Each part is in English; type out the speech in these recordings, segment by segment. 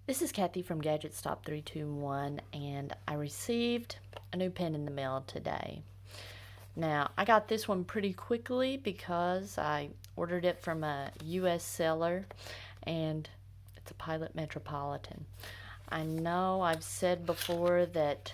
This is Kathy from Gadget Stop 321, and I received a new pen in the mail today. Now, I got this one pretty quickly because I ordered it from a US seller, and it's a Pilot Metropolitan. I know I've said before that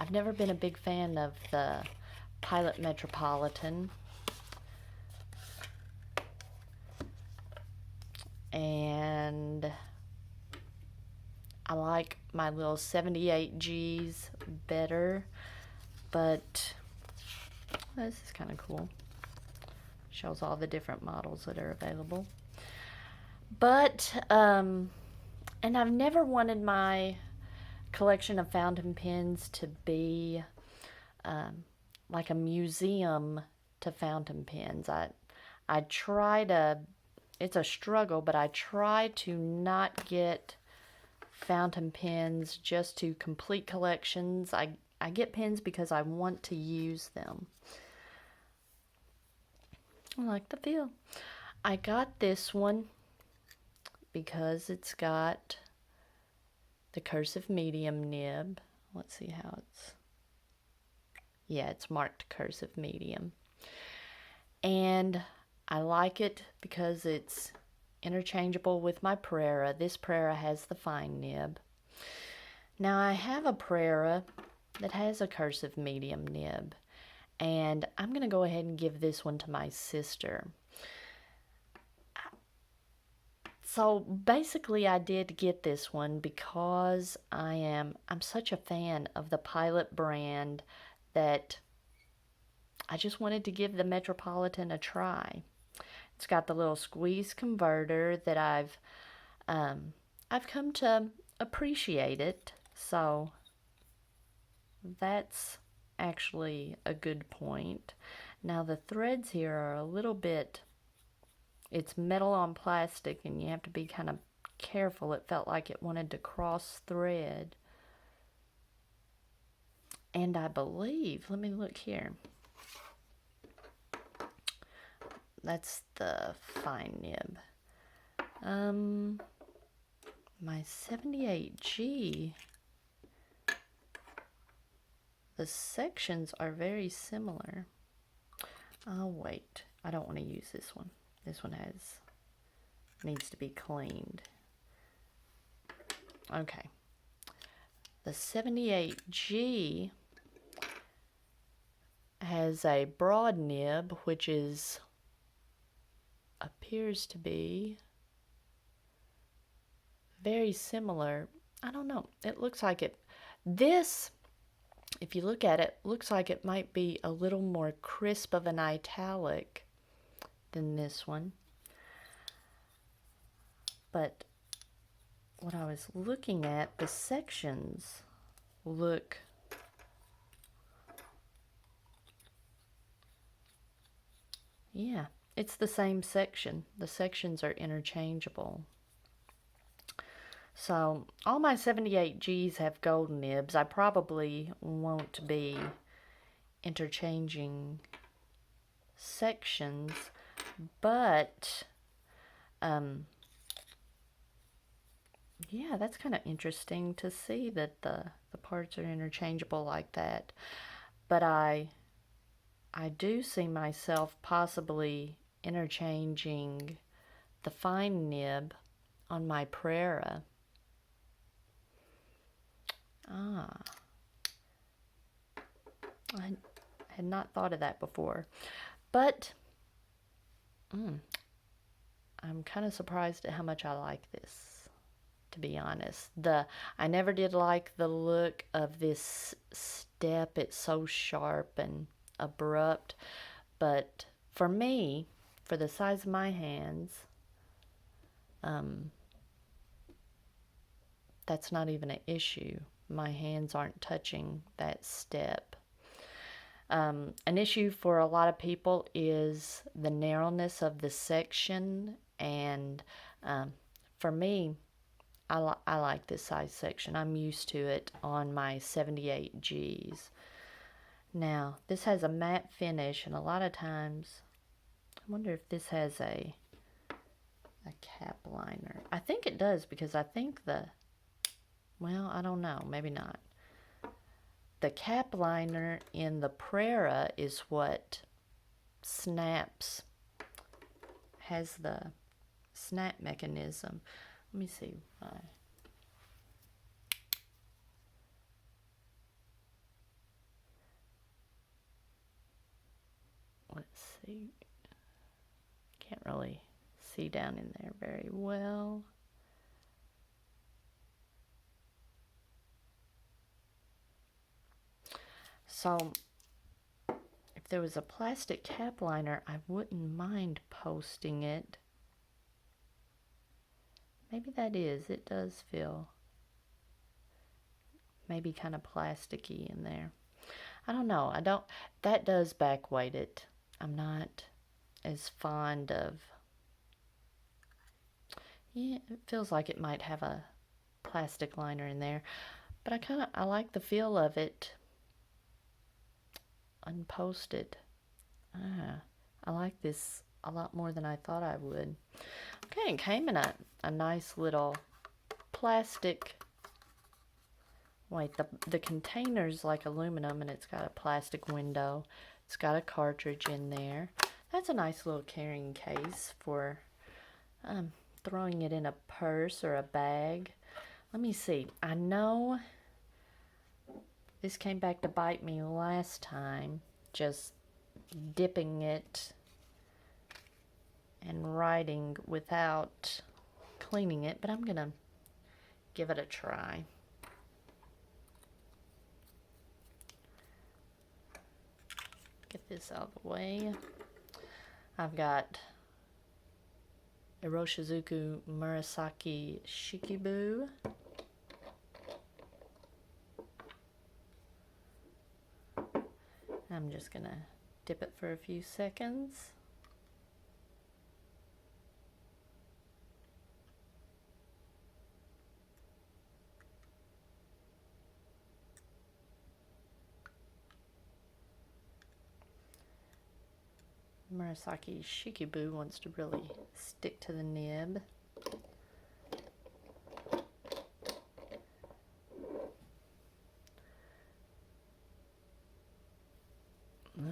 I've never been a big fan of the Pilot Metropolitan, and I like my little 78Gs better, but this is kind of cool. Shows all the different models that are available. But, and I've never wanted my collection of fountain pens to be like a museum to fountain pens. I try to, it's a struggle, but I try to not get fountain pens just to complete collections. I get pens because I want to use them. I like the feel. I got this one because it's got the cursive medium nib. Let's see how it's, yeah, it's marked cursive medium. And I like it because it's interchangeable with my Prera. This Prera has the fine nib. Now I have a Prera that has a cursive medium nib, and I'm going to go ahead and give this one to my sister. So basically I did get this one because I'm such a fan of the Pilot brand that I just wanted to give the Metropolitan a try. It's got the little squeeze converter that I've come to appreciate it. So that's actually a good point. Now the threads here are a little bit, it's metal on plastic and you have to be kind of careful. It felt like it wanted to cross thread. And I believe, let me look here. That's the fine nib. My 78G, the sections are very similar. Oh wait, I don't want to use this one. This one needs to be cleaned. Okay. The 78G has a broad nib, which appears to be very similar. I don't know. It looks like it. This, if you look at it, looks like it might be a little more crisp of an italic than this one. But what I was looking at, the sections look yeah, it's the same section. The sections are interchangeable. So all my 78Gs have gold nibs. I probably won't be interchanging sections, but yeah, that's kind of interesting to see that the parts are interchangeable like that. But I do see myself possibly interchanging the fine nib on my Prera. Ah, I had not thought of that before. But I'm kind of surprised at how much I like this, to be honest. I never did like the look of this step. It's so sharp and abrupt. But for me, for the size of my hands, that's not even an issue. My hands aren't touching that step. An issue for a lot of people is the narrowness of the section, and for me, I like this size section. I'm used to it on my 78Gs. Now, this has a matte finish, and a lot of times, I wonder if this has a cap liner. I think it does, because I think the Well, I don't know. Maybe not. The cap liner in the Prera is what snaps, has the snap mechanism. Let me see why. Let's see. Can't really see down in there very well. So if there was a plastic cap liner, I wouldn't mind posting it. Maybe that is. It does feel maybe kind of plasticky in there. I don't know. That does back weight it. I'm not as fond of. Yeah, it feels like it might have a plastic liner in there, but I like the feel of it unposted. I like this a lot more than I thought I would. Okay, it came in a nice little plastic. Wait, the container's like aluminum and it's got a plastic window. It's got a cartridge in there. That's a nice little carrying case for throwing it in a purse or a bag. Let me see. I know this came back to bite me last time, just dipping it and writing without cleaning it, but I'm gonna give it a try. Get this out of the way. I've got Iroshizuku Murasaki Shikibu. I'm just gonna dip it for a few seconds. Murasaki Shikibu wants to really stick to the nib.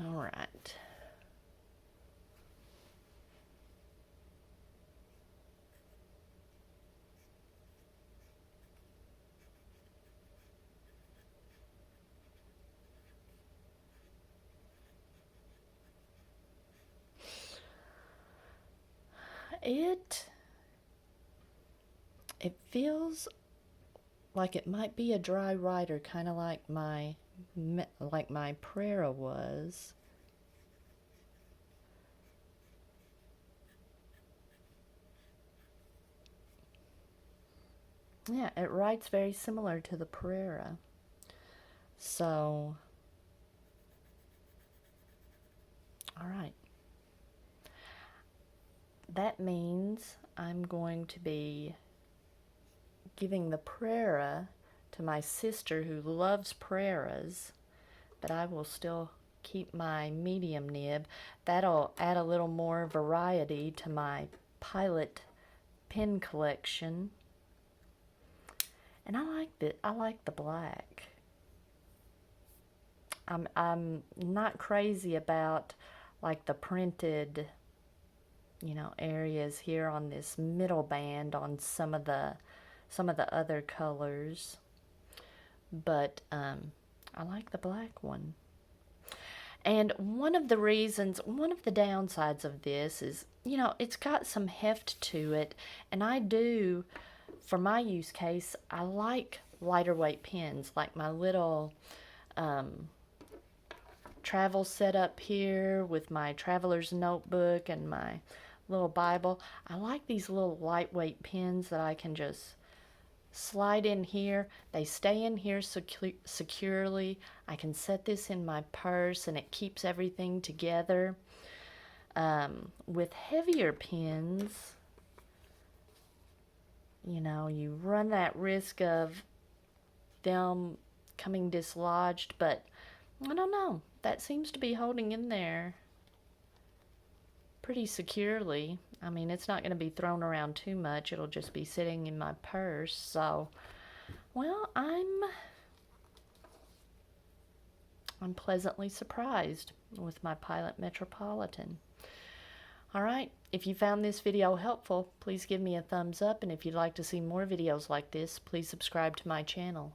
All right. It feels like it might be a dry rider, kind of like my Prera was. Yeah, it writes very similar to the Prera. So, all right. That means I'm going to be giving the Prera to my sister who loves Preras, but I will still keep my medium nib. That'll add a little more variety to my Pilot pen collection. And I like the black. I'm not crazy about like the printed, areas here on this middle band on some of the other colors, but I like the black one. And one of the downsides of this is, it's got some heft to it, and for my use case, I like lighter weight pens, like my little travel setup here with my traveler's notebook and my little Bible. I like these little lightweight pens that I can just slide in here. They stay in here securely. I can set this in my purse and it keeps everything together. With heavier pens, you run that risk of them coming dislodged, but I don't know. That seems to be holding in there pretty securely. I mean, it's not going to be thrown around too much. It'll just be sitting in my purse. So Well, I'm pleasantly surprised with my Pilot Metropolitan. Alright, if you found this video helpful, please give me a thumbs up, and if you'd like to see more videos like this, please subscribe to my channel.